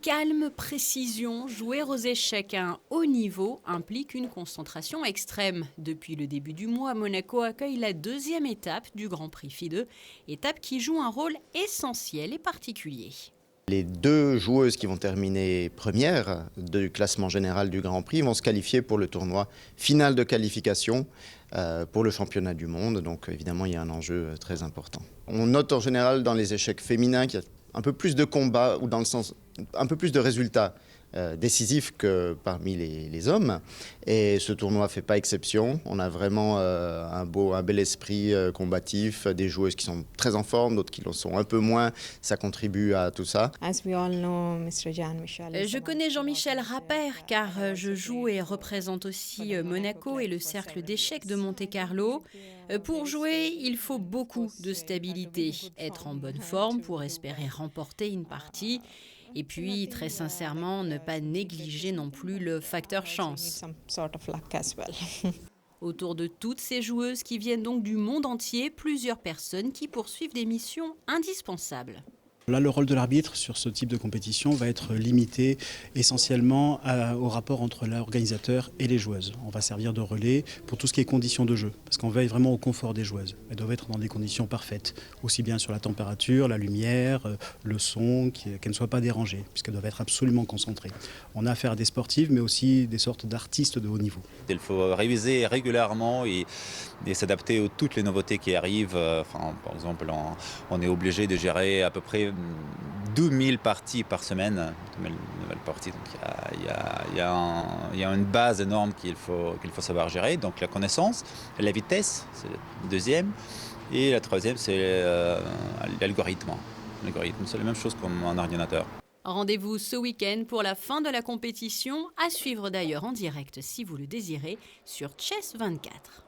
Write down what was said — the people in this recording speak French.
Calme, précision, jouer aux échecs à un haut niveau implique une concentration extrême. Depuis le début du mois, Monaco accueille la deuxième étape du Grand Prix FIDE, étape qui joue un rôle essentiel et particulier. Les deux joueuses qui vont terminer premières du classement général du Grand Prix vont se qualifier pour le tournoi final de qualification pour le championnat du monde. Donc évidemment, il y a un enjeu très important. On note en général dans les échecs féminins qu'il y a un peu plus de combats ou dans le sens un peu plus de résultats décisifs que parmi les hommes. Et ce tournoi ne fait pas exception. On a vraiment un bel esprit combatif, des joueuses qui sont très en forme, d'autres qui le sont un peu moins. Ça contribue à tout ça. Je connais Jean-Michel Rapert car je joue et représente aussi Monaco et le cercle d'échecs de Monte-Carlo. Pour jouer, il faut beaucoup de stabilité, être en bonne forme pour espérer remporter une partie. Et puis, très sincèrement, ne pas négliger non plus le facteur chance. Autour de toutes ces joueuses qui viennent donc du monde entier, plusieurs personnes qui poursuivent des missions indispensables. Là, le rôle de l'arbitre sur ce type de compétition va être limité essentiellement au rapport entre l'organisateur et les joueuses. On va servir de relais pour tout ce qui est conditions de jeu, parce qu'on veille vraiment au confort des joueuses. Elles doivent être dans des conditions parfaites, aussi bien sur la température, la lumière, le son, qu'elles ne soient pas dérangées, puisqu'elles doivent être absolument concentrées. On a affaire à des sportives, mais aussi des sortes d'artistes de haut niveau. Il faut réviser régulièrement et s'adapter à toutes les nouveautés qui arrivent. Par exemple, on est obligé de gérer à peu près 2000 parties par semaine, 2000 nouvelles parties. Donc il y a une base énorme qu'il faut savoir gérer. Donc la connaissance, la vitesse, c'est le deuxième. Et la troisième, c'est l'algorithme. L'algorithme, c'est la même chose qu'un ordinateur. Rendez-vous ce week-end pour la fin de la compétition, à suivre d'ailleurs en direct si vous le désirez sur Chess 24.